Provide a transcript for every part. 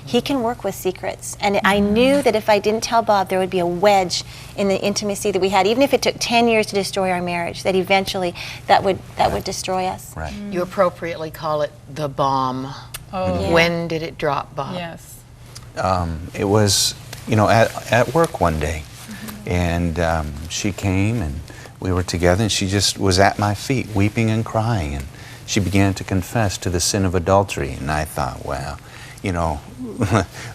He can work with secrets. And I knew that if I didn't tell Bob, there would be a wedge in the intimacy that we had. Even if it took 10 years to destroy our marriage, that eventually that would destroy us. Right. You appropriately call it the bomb. Oh, Yeah. When did it drop, Bob? yes. It was, you know, at work one day, and she came and we were together, and she just was at my feet weeping and crying, and she began to confess to the sin of adultery. And I thought, well, you know,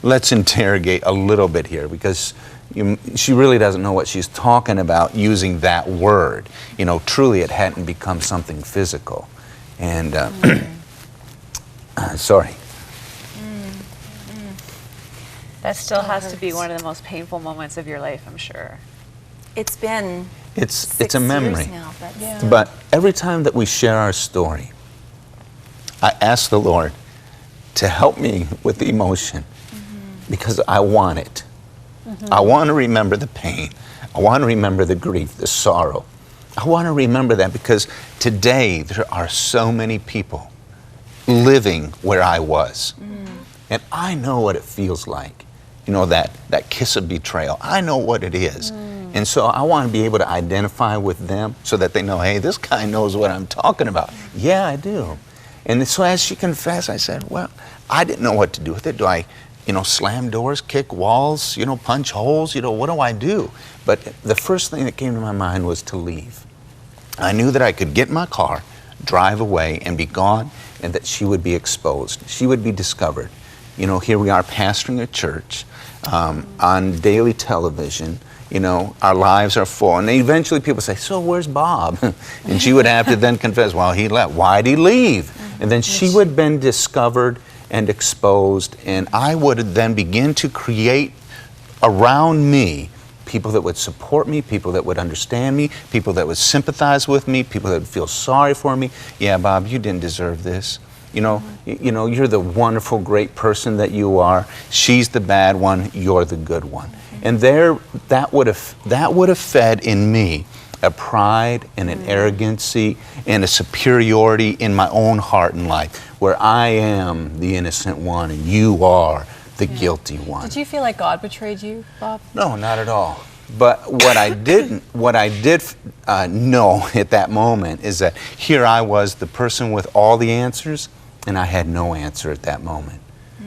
let's interrogate a little bit here, because she really doesn't know what she's talking about using that word. You know, truly it hadn't become something physical. And sorry. That still has to be one of the most painful moments of your life, I'm sure. It's been It's a memory. years now, but Yeah. But every time that we share our story, I ask the Lord to help me with the emotion, because I want it. I want to remember the pain. I want to remember the grief, the sorrow. I want to remember that, because today there are so many people living where I was. And I know what it feels like, you know, that kiss of betrayal. I know what it is. And so I want to be able to identify with them so that they know, hey, this guy knows what I'm talking about. Yeah, I do. And so as she confessed, I said, well, I didn't know what to do with it. Do I, you know, slam doors, kick walls, you know, punch holes? You know, what do I do? But the first thing that came to my mind was to leave. I knew that I could get in my car, drive away, and be gone, and that she would be exposed. She would be discovered. You know, here we are pastoring a church on daily television. You know, our lives are full. And eventually people say, so where's Bob? And she would have to then confess, well, he left. Why'd he leave? And then she would have been discovered and exposed, and I would then begin to create around me people that would support me, people that would understand me, people that would sympathize with me, people that would feel sorry for me. Yeah, Bob, you didn't deserve this. You know, you're the wonderful, great person that you are. She's the bad one. You're the good one. And that would have fed in me a pride and an arrogancy and a superiority in my own heart and life, where I am the innocent one and you are the guilty one. Did you feel like God betrayed you, Bob? No, not at all. But what I did know at that moment is that here I was, the person with all the answers, and I had no answer at that moment.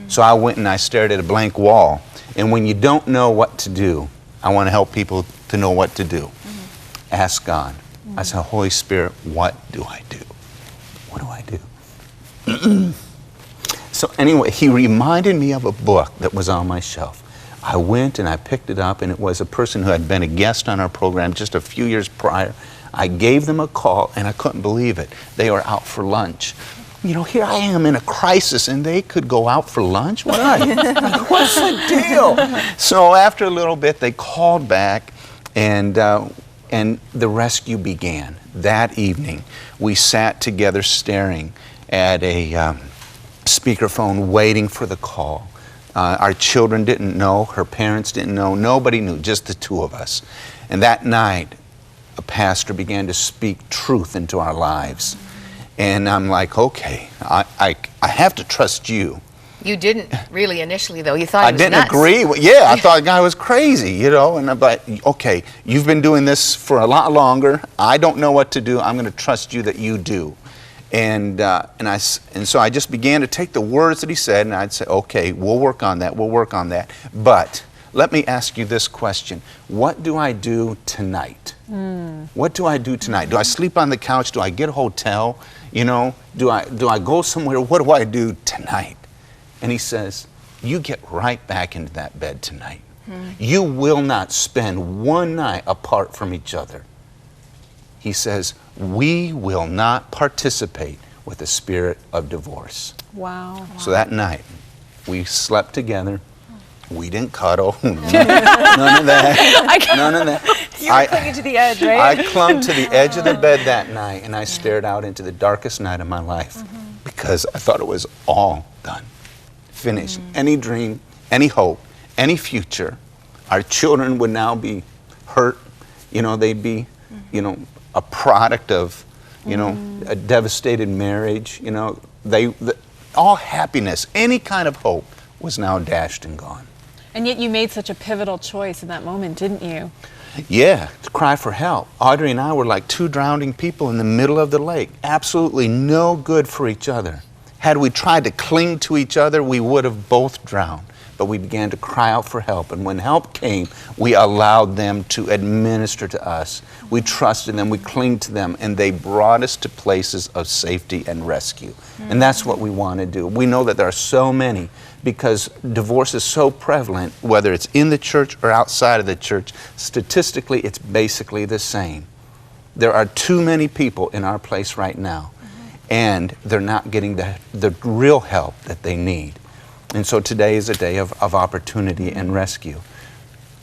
So I went and I stared at a blank wall. And when you don't know what to do, I want to help people to know what to do. Ask God. I said, Holy Spirit, what do I do? What do I do? So anyway, he reminded me of a book that was on my shelf. I went and I picked it up, and it was a person who had been a guest on our program just a few years prior. I gave them a call, and I couldn't believe it. They were out for lunch. You know, here I am in a crisis, and they could go out for lunch? Why? What's the deal? So after a little bit, they called back, and the rescue began. That evening, we sat together staring at a speakerphone waiting for the call. Our children didn't know, her parents didn't know, nobody knew, just the two of us. And that night, a pastor began to speak truth into our lives. And I'm like, okay, I have to trust you. You didn't really initially, though. You thought I he was didn't nuts. agree. Yeah, I thought the guy was crazy, you know. And I'm like, okay, you've been doing this for a lot longer. I don't know what to do. I'm going to trust you that you do. And so I just began to take the words that he said, and I'd say, okay, we'll work on that. We'll work on that. But let me ask you this question: what do I do tonight? What do I do tonight? Do I sleep on the couch? Do I get a hotel? You know, do I go somewhere? What do I do tonight? And he says, you get right back into that bed tonight. You will not spend one night apart from each other. He says, we will not participate with the spirit of divorce. Wow. So that night, we slept together. We didn't cuddle. None of that. None of that. You were clinging to the edge, right? I clung to the edge of the bed that night, and I stared out into the darkest night of my life because I thought it was all done, finished. Any dream, any hope, any future. Our children would now be hurt. You know, they'd be, you know, a product of, you know, a devastated marriage. You know, all happiness, any kind of hope was now dashed and gone. And yet you made such a pivotal choice in that moment, didn't you? Yeah, to cry for help. Audrey and I were like two drowning people in the middle of the lake, absolutely no good for each other. Had we tried to cling to each other, we would have both drowned. But we began to cry out for help, and when help came, we allowed them to administer to us. We trusted them, we clinged to them, and they brought us to places of safety and rescue. And that's what we want to do. We know that there are so many, because divorce is so prevalent, whether it's in the church or outside of the church. Statistically, it's basically the same. There are too many people in our place right now, and they're not getting the real help that they need. And so today is a day of opportunity and rescue.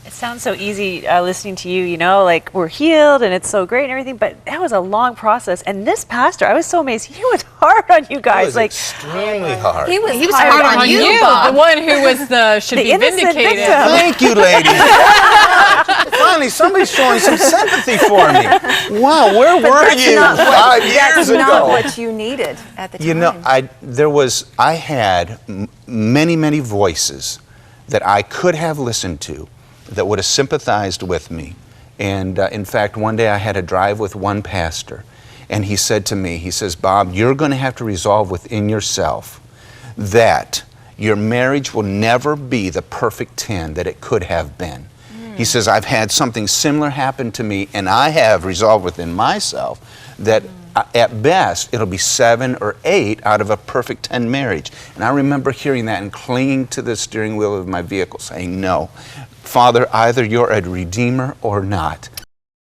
It sounds so easy listening to you, you know, like we're healed and it's so great and everything, but that was a long process. And this pastor, I was so amazed. He was hard on you guys. It was like extremely hard. He was hard on you, Bob. the one who was should The be innocent vindicated. victim. Thank you, ladies. Finally, somebody's showing some sympathy for me. Wow, where were you 5 years ago? Not what you needed at the time. You know, I had many voices that I could have listened to that would have sympathized with me. And in fact, one day I had a drive with one pastor, and he said to me, he says, Bob, you're going to have to resolve within yourself that your marriage will never be the perfect 10 that it could have been. He says, I've had something similar happen to me, and I have resolved within myself that at best it'll be 7 or 8 out of a perfect 10 marriage. And I remember hearing that and clinging to the steering wheel of my vehicle saying, no, Father, either you're a redeemer or not.